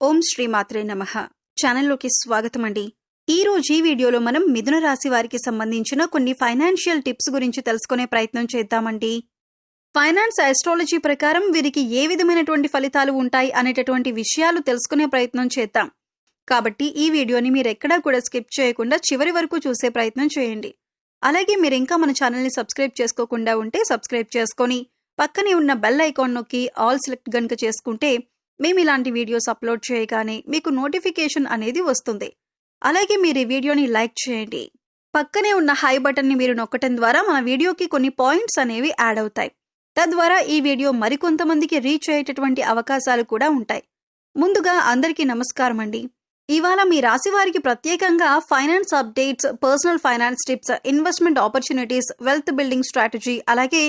ఓం శ్రీ మాత్రే నమః. ఛానల్లోకి స్వాగతం అండి. ఈ రోజు ఈ వీడియోలో మనం మిథున రాశి వారికి సంబంధించిన కొన్ని ఫైనాన్షియల్ టిప్స్ గురించి తెలుసుకునే ప్రయత్నం చేద్దామండి. ఫైనాన్స్ ఆస్ట్రాలజీ ప్రకారం వీరికి ఏ విధమైనటువంటి ఫలితాలు ఉంటాయి అనేటటువంటి విషయాలు తెలుసుకునే ప్రయత్నం చేద్దాం. కాబట్టి ఈ వీడియోని మీరు ఎక్కడా కూడా స్కిప్ చేయకుండా చివరి వరకు చూసే ప్రయత్నం చేయండి. అలాగే మీరు ఇంకా మన ఛానల్ని సబ్స్క్రైబ్ చేసుకోకుండా ఉంటే సబ్స్క్రైబ్ చేసుకొని పక్కనే ఉన్న బెల్ ఐకాన్ నొక్కి ఆల్ సెలెక్ట్ గనుక చేసుకుంటే మేము ఇలాంటి వీడియోస్ అప్లోడ్ చేయగానే మీకు నోటిఫికేషన్ అనేది వస్తుంది. అలాగే మీరు ఈ వీడియోని లైక్ చేయండి. పక్కనే ఉన్న హై బటన్ని మీరు నొక్కటం ద్వారా మన వీడియోకి కొన్ని పాయింట్స్ అనేవి యాడ్ అవుతాయి. తద్వారా ఈ వీడియో మరికొంతమందికి రీచ్ అయ్యేటటువంటి అవకాశాలు కూడా ఉంటాయి. ముందుగా అందరికీ నమస్కారం అండి. ఇవాళ మీ రాశి వారికి ప్రత్యేకంగా finance updates, personal finance tips, investment opportunities, wealth building strategy, అలాగే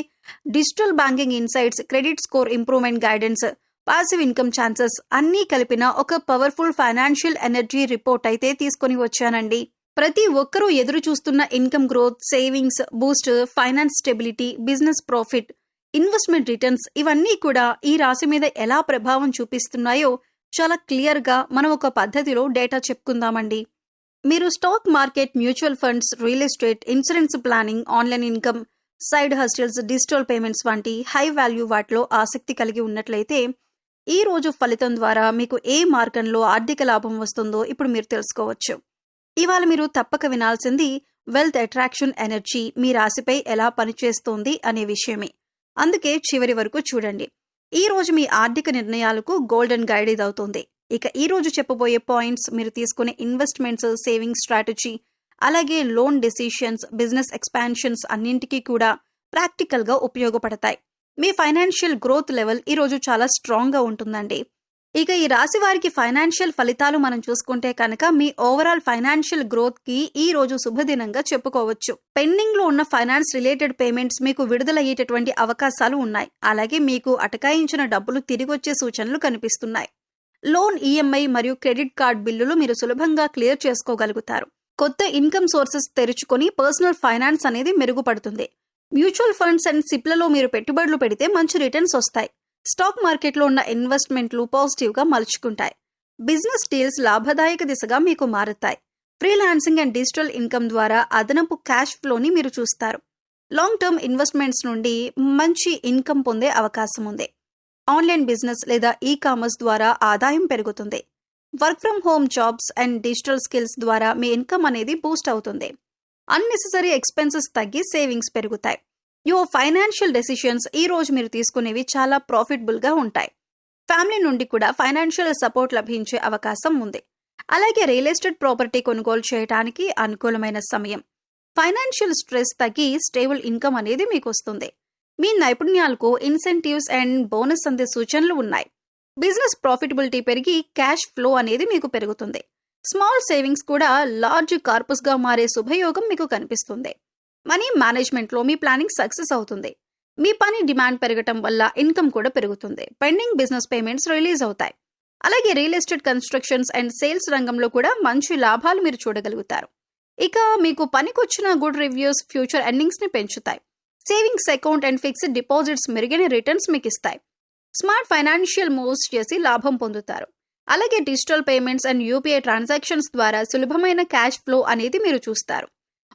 digital banking insights, credit score improvement guidance, passive income chances అన్నీ కలిపిన ఒక పవర్ఫుల్ ఫైనాన్షియల్ ఎనర్జీ రిపోర్ట్ అయితే తీసుకొని వచ్చానండి. ప్రతి ఒక్కరూ ఎదురు చూస్తున్న income growth, savings Boost, finance stability, business profit, investment returns ఇవన్నీ కూడా ఈ రాశి మీద ఎలా ప్రభావం చూపిస్తున్నాయో చాలా క్లియర్ గా మనం ఒక పద్ధతిలో డేటా చెప్పుకుందామండి. మీరు stock market, mutual funds, real estate, insurance planning, online income, side hustles, digital payments వంటి హై వాల్యూ వాటిలో ఆసక్తి కలిగి ఉన్నట్లయితే ఈ రోజు ఫలితం ద్వారా మీకు ఏ మార్గంలో ఆర్థిక లాభం వస్తుందో ఇప్పుడు మీరు తెలుసుకోవచ్చు. ఇవాళ మీరు తప్పక వినాల్సింది వెల్త్ అట్రాక్షన్ ఎనర్జీ మీ రాశిపై ఎలా పనిచేస్తోంది అనే విషయమే. అందుకే చివరి వరకు చూడండి. ఈ రోజు మీ ఆర్థిక నిర్ణయాలకు గోల్డెన్ గైడ్ ఇది అవుతుంది. ఇక ఈ రోజు చెప్పబోయే పాయింట్స్ మీరు తీసుకునే ఇన్వెస్ట్మెంట్స్, సేవింగ్ స్ట్రాటజీ, అలాగే లోన్ డెసిషన్స్, బిజినెస్ ఎక్స్పాన్షన్స్ అన్నింటికీ కూడా ప్రాక్టికల్ గా ఉపయోగపడతాయి. మీ ఫైనాన్షియల్ గ్రోత్ లెవెల్ ఈ రోజు చాలా స్ట్రాంగ్ గా ఉంటుందండి. ఇక ఈ రాశి వారికి ఫైనాన్షియల్ ఫలితాలు మనం చూసుకుంటే కనుక మీ ఓవరాల్ ఫైనాన్షియల్ గ్రోత్ కి ఈ రోజు శుభదినంగా చెప్పుకోవచ్చు. పెండింగ్ లో ఉన్న ఫైనాన్స్ రిలేటెడ్ పేమెంట్స్ మీకు విడుదలయ్యేటటువంటి అవకాశాలు ఉన్నాయి. అలాగే మీకు అటకాయించిన డబ్బులు తిరిగొచ్చే సూచనలు కనిపిస్తున్నాయి. లోన్, ఈఎంఐ మరియు క్రెడిట్ కార్డ్ బిల్లులు మీరు సులభంగా క్లియర్ చేసుకోగలుగుతారు. కొత్త ఇన్కమ్ సోర్సెస్ తెరుచుకొని పర్సనల్ ఫైనాన్స్ అనేది మెరుగుపడుతుంది. మ్యూచువల్ ఫండ్స్ అండ్ సిప్లలో మీరు పెట్టుబడులు పెడితే మంచి రిటర్న్స్ వస్తాయి. స్టాక్ మార్కెట్లో ఉన్న ఇన్వెస్ట్మెంట్లు పాజిటివ్ గా మలుచుకుంటాయి. బిజినెస్ డీల్స్ లాభదాయక దిశగా మీకు మారుతాయి. ఫ్రీలాన్సింగ్ అండ్ డిజిటల్ ఇన్కమ్ ద్వారా అదనపు క్యాష్ ఫ్లోని మీరు చూస్తారు. లాంగ్ టర్మ్ ఇన్వెస్ట్మెంట్స్ నుండి మంచి ఇన్కమ్ పొందే అవకాశం ఉంది. ఆన్లైన్ బిజినెస్ లేదా ఈ కామర్స్ ద్వారా ఆదాయం పెరుగుతుంది. Work from home jobs and digital skills ద్వారా మీ ఇన్కమ్ అనేది బూస్ట్ అవుతుంది. అన్నెసెసరీ ఎక్స్పెన్సెస్ తగ్గి సేవింగ్స్ పెరుగుతాయి. యువర్ ఫైనాన్షియల్ డెసిషన్స్ ఈ రోజు మీరు తీసుకునేవి చాలా ప్రాఫిటబుల్ గా ఉంటాయి. ఫ్యామిలీ నుండి కూడా ఫైనాన్షియల్ సపోర్ట్ లభించే అవకాశం ఉంది. అలాగే రియల్ ఎస్టేట్ ప్రాపర్టీ కొనుగోలు చేయడానికి అనుకూలమైన సమయం. ఫైనాన్షియల్ స్ట్రెస్ తగ్గి స్టేబుల్ ఇన్కమ్ అనేది మీకు వస్తుంది. మీ నైపుణ్యాలకు ఇన్సెంటివ్స్ అండ్ బోనస్ అందే సూచనలు ఉన్నాయి. బిజినెస్ ప్రాఫిటబిలిటీ పెరిగి క్యాష్ ఫ్లో అనేది మీకు పెరుగుతుంది. స్మాల్ సేవింగ్స్ కూడా లార్జ్ కార్పస్ గా మారే శుభయోగం మీకు కనిపిస్తుంది. మనీ మేనేజ్మెంట్ లో మీ ప్లానింగ్ సక్సెస్ అవుతుంది. మీ పని డిమాండ్ పెరగటం వల్ల ఇన్కమ్ కూడా పెరుగుతుంది. పెండింగ్ బిజినెస్ పేమెంట్స్ రిలీజ్ అవుతాయి. అలాగే real estate, constructions and sales రంగంలో కూడా మంచి లాభాలు మీరు చూడగలుగుతారు. ఇక మీకు పనికొచ్చిన గుడ్ రివ్యూస్ ఫ్యూచర్ ఎర్నింగ్స్ ని పెంచుతాయి. Savings account and fixed deposits మెరుగైన రిటర్న్స్ మీకు ఇస్తాయి. స్మార్ట్ ఫైనాన్షియల్ మూవ్స్ చేసి లాభం పొందుతారు. అలాగే digital payments and UPI transactions ద్వారా సులభమైన క్యాష్ ఫ్లో అనేది మీరు చూస్తారు.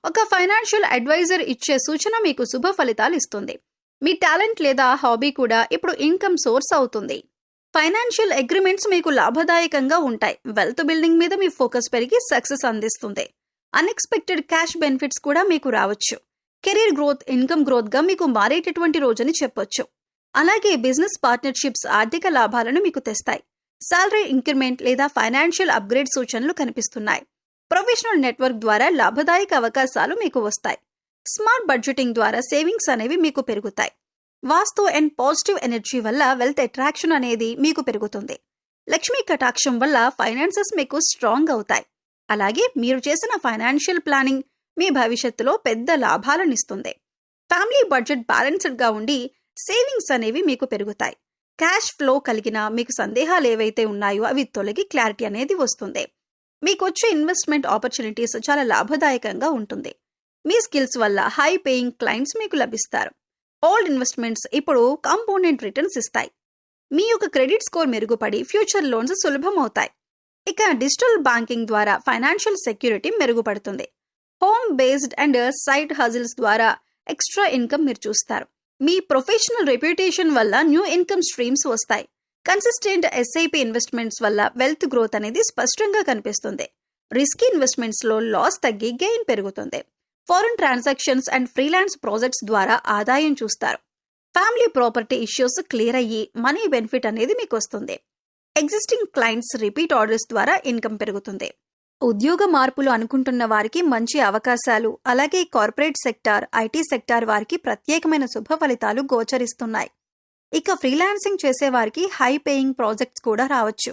ఒక ఫైనాన్షియల్ అడ్వైజర్ ఇచ్చే సూచన మీకు శుభ ఫలితాలు ఇస్తుంది. మీ టాలెంట్ లేదా హాబీ కూడా ఇప్పుడు ఇన్కమ్ సోర్స్ అవుతుంది. ఫైనాన్షియల్ అగ్రిమెంట్స్ మీకు లాభదాయకంగా ఉంటాయి. వెల్త్ బిల్డింగ్ మీద మీ ఫోకస్ పెరిగి సక్సెస్ అందిస్తుంది. అన్ఎక్స్పెక్టెడ్ క్యాష్ బెనిఫిట్స్ కూడా మీకు రావచ్చు. కెరీర్ గ్రోత్, ఇన్కమ్ గ్రోత్ గా మీకు మారేటటువంటి రోజని చెప్పొచ్చు. అలాగే బిజినెస్ పార్ట్నర్షిప్స్ ఆర్థిక లాభాలను మీకు తెస్తాయి. సాలరీ ఇంక్రిమెంట్ లేదా ఫైనాన్షియల్ అప్గ్రేడ్ సూచనలు కనిపిస్తున్నాయి. ప్రొఫెషనల్ నెట్వర్క్ ద్వారా లాభదాయక అవకాశాలు మీకు వస్తాయి. స్మార్ట్ బడ్జెటింగ్ ద్వారా సేవింగ్స్ అనేవి మీకు పెరుగుతాయి. వాస్తు అండ్ పాజిటివ్ ఎనర్జీ వల్ల వెల్త్ అట్రాక్షన్ అనేది మీకు పెరుగుతుంది. లక్ష్మీ కటాక్షం వల్ల ఫైనాన్సెస్ మీకు స్ట్రాంగ్ అవుతాయి. అలాగే మీరు చేసిన ఫైనాన్షియల్ ప్లానింగ్ మీ భవిష్యత్తులో పెద్ద లాభాలనిస్తుంది. ఫ్యామిలీ బడ్జెట్ బ్యాలెన్స్డ్ గా ఉండి సేవింగ్స్ అనేవి మీకు పెరుగుతాయి. క్యాష్ ఫ్లో కలిగిన మీకు సందేహాలు ఏవైతే ఉన్నాయో అవి తొలగి క్లారిటీ అనేది వస్తుంది. మీకు వచ్చే ఇన్వెస్ట్మెంట్ ఆపర్చునిటీస్ చాలా లాభదాయకంగా ఉంటుంది. మీ స్కిల్స్ వల్ల హై పేయింగ్ క్లయింట్స్ మీకు లభిస్తారు. ఓల్డ్ ఇన్వెస్ట్మెంట్స్ ఇప్పుడు కాంపౌండెంట్ రిటర్న్స్ ఇస్తాయి. మీ యొక్క క్రెడిట్ స్కోర్ మెరుగుపడి ఫ్యూచర్ లోన్స్ సులభమవుతాయి. ఇక డిజిటల్ బ్యాంకింగ్ ద్వారా ఫైనాన్షియల్ సెక్యూరిటీ మెరుగుపడుతుంది. Home based and side hustles ద్వారా ఎక్స్ట్రా ఇన్కమ్ మీరు చూస్తారు. మీ ప్రొఫెషనల్ రెప్యుటేషన్ వల్ల న్యూ ఇన్కమ్ స్ట్రీమ్స్ వస్తాయి. కన్సిస్టెంట్ ఎస్ఐపి ఇన్వెస్ట్మెంట్స్ వల్ల వెల్త్ గ్రోత్ అనేది స్పష్టంగా కనిపిస్తుంది. రిస్కీ ఇన్వెస్ట్మెంట్స్ లో లాస్ తగ్గి గెయిన్ పెరుగుతుంది. Foreign transactions and freelance projects ద్వారా ఆదాయం చూస్తారు. ఫ్యామిలీ ప్రాపర్టీ ఇష్యూస్ క్లియర్ అయ్యి మనీ బెనిఫిట్ అనేది మీకు వస్తుంది. ఎగ్జిస్టింగ్ క్లయింట్స్ రిపీట్ ఆర్డర్స్ ద్వారా ఇన్కమ్ పెరుగుతుంది. ఉద్యోగ మార్పులు అనుకుంటున్న వారికి మంచి అవకాశాలు, అలాగే కార్పొరేట్ సెక్టార్, ఐటీ సెక్టార్ వారికి ప్రత్యేకమైన శుభ ఫలితాలు గోచరిస్తున్నాయి. ఇక ఫ్రీలాన్సింగ్ చేసేవారికి హై పేయింగ్ ప్రాజెక్ట్స్ కూడా రావచ్చు.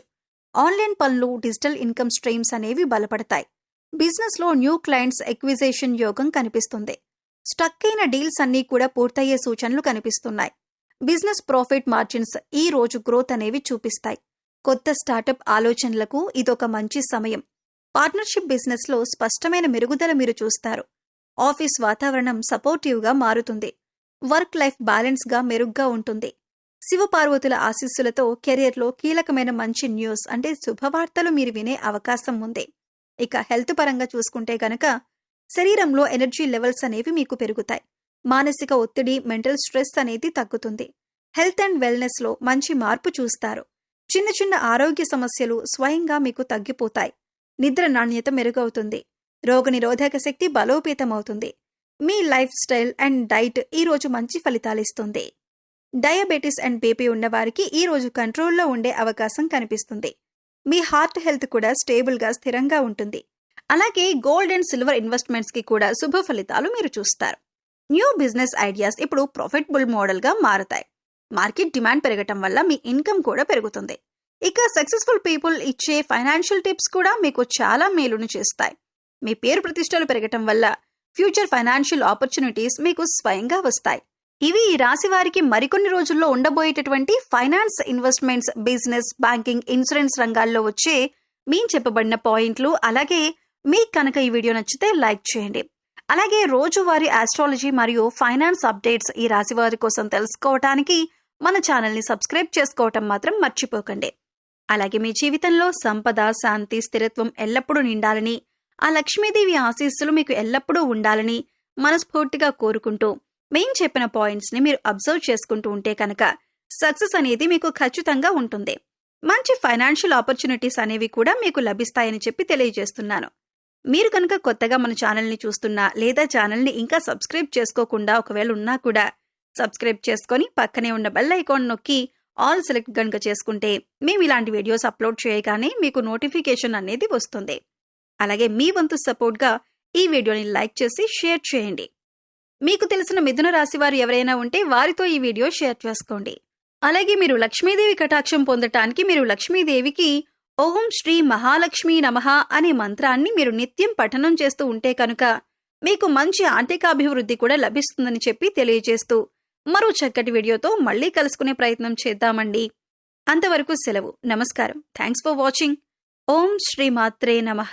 ఆన్లైన్ పనులు, డిజిటల్ ఇన్కమ్ స్ట్రీమ్స్ అనేవి బలపడతాయి. బిజినెస్ లో న్యూ క్లయింట్స్ ఎక్విజిషన్ యోగం కనిపిస్తుంది. స్టక్ అయిన డీల్స్ అన్నీ కూడా పూర్తయ్యే సూచనలు కనిపిస్తున్నాయి. బిజినెస్ ప్రాఫిట్ మార్జిన్స్ ఈ రోజు గ్రోత్ అనేవి చూపిస్తాయి. కొత్త స్టార్టప్ ఆలోచనలకు ఇదొక మంచి సమయం. పార్ట్నర్షిప్ బిజినెస్ లో స్పష్టమైన మెరుగుదల మీరు చూస్తారు. ఆఫీస్ వాతావరణం సపోర్టివ్ గా మారుతుంది. వర్క్ లైఫ్ బ్యాలెన్స్ గా మెరుగ్గా ఉంటుంది. శివపార్వతుల ఆశీస్సులతో కెరియర్లో కీలకమైన మంచి న్యూస్ అంటే శుభవార్తలు మీరు వినే అవకాశం ఉంది. ఇక హెల్త్ పరంగా చూసుకుంటే గనక శరీరంలో ఎనర్జీ లెవెల్స్ అనేవి మీకు పెరుగుతాయి. మానసిక ఒత్తిడి, మెంటల్ స్ట్రెస్ అనేది తగ్గుతుంది. హెల్త్ అండ్ వెల్నెస్ లో మంచి మార్పు చూస్తారు. చిన్న చిన్న ఆరోగ్య సమస్యలు స్వయంగా మీకు తగ్గిపోతాయి. నిద్ర నాణ్యత మెరుగవుతుంది. రోగనిరోధక శక్తి బలోపేతమవుతుంది. మీ లైఫ్ స్టైల్ అండ్ డైట్ ఈ రోజు మంచి ఫలితాలిస్తుంది. డయాబెటిస్ అండ్ బీపీ ఉన్నవారికి ఈ రోజు కంట్రోల్లో ఉండే అవకాశం కనిపిస్తుంది. మీ హార్ట్ హెల్త్ కూడా స్టేబుల్ గా స్థిరంగా ఉంటుంది. అలాగే గోల్డ్ అండ్ సిల్వర్ ఇన్వెస్ట్మెంట్స్ కి కూడా శుభ ఫలితాలు మీరు చూస్తారు. న్యూ బిజినెస్ ఐడియాస్ ఇప్పుడు ప్రాఫిటబుల్ మోడల్ గా మారుతాయి. మార్కెట్ డిమాండ్ పెరగటం వల్ల మీ ఇన్కమ్ కూడా పెరుగుతుంది. ఇక సక్సెస్ఫుల్ పీపుల్ ఇచ్చే ఫైనాన్షియల్ టిప్స్ కూడా మీకు చాలా మేలును చేస్తాయి. మీ పేరు ప్రతిష్టలు పెరగటం వల్ల ఫ్యూచర్ ఫైనాన్షియల్ ఆపర్చునిటీస్ మీకు స్వయంగా వస్తాయి. ఇవి ఈ రాశి వారికి మరికొన్ని రోజుల్లో ఉండబోయేటటువంటి finance, investments, business, banking, insurance రంగాల్లో వచ్చే మేము చెప్పబడిన పాయింట్లు. అలాగే మీకు కనుక ఈ వీడియో నచ్చితే లైక్ చేయండి. అలాగే రోజువారీ ఆస్ట్రాలజీ మరియు ఫైనాన్స్ అప్డేట్స్ ఈ రాశి వారి కోసం తెలుసుకోవటానికి మన ఛానల్ని సబ్స్క్రైబ్ చేసుకోవటం మాత్రం మర్చిపోకండి. అలాగే మీ జీవితంలో సంపద, శాంతి, స్థిరత్వం ఎల్లప్పుడూ నిండాలని, ఆ లక్ష్మీదేవి ఆశీస్సులు మీకు ఎల్లప్పుడూ ఉండాలని మనస్ఫూర్తిగా కోరుకుంటూ మేం చెప్పిన పాయింట్స్ ని మీరు అబ్జర్వ్ చేసుకుంటూ ఉంటే కనుక సక్సెస్ అనేది మీకు ఖచ్చితంగా ఉంటుంది. మంచి ఫైనాన్షియల్ ఆపర్చునిటీస్ అనేవి కూడా మీకు లభిస్తాయని చెప్పి తెలియజేస్తున్నాను. మీరు కనుక కొత్తగా మన ఛానల్ని చూస్తున్నా లేదా ఛానల్ని ఇంకా సబ్స్క్రైబ్ చేసుకోకుండా ఒకవేళ ఉన్నా కూడా సబ్స్క్రైబ్ చేసుకొని పక్కనే ఉన్న బెల్ ఐకాన్ నొక్కి ఆల్ సెలెక్ట్ గనుక చేసుకుంటే మేము ఇలాంటి వీడియోస్ అప్లోడ్ చేయగానే మీకు నోటిఫికేషన్ అనేది వస్తుంది. అలాగే మీ వంతు సపోర్ట్గా ఈ వీడియోని లైక్ చేసి షేర్ చేయండి. మీకు తెలిసిన మిథున రాశి వారు ఎవరైనా ఉంటే వారితో ఈ వీడియో షేర్ చేసుకోండి. అలాగే మీరు లక్ష్మీదేవి కటాక్షం పొందటానికి మీరు లక్ష్మీదేవికి ఓం శ్రీ మహాలక్ష్మీ నమః అనే మంత్రాన్ని మీరు నిత్యం పఠనం చేస్తూ ఉంటే కనుక మీకు మంచి ఆర్థికాభివృద్ధి కూడా లభిస్తుందని చెప్పి తెలియజేస్తూ మరో చక్కటి వీడియోతో మళ్ళీ కలుసుకునే ప్రయత్నం చేద్దామండి. అంతవరకు సెలవు. నమస్కారం. Thanks for watching. ఓం శ్రీ మాత్రే నమః.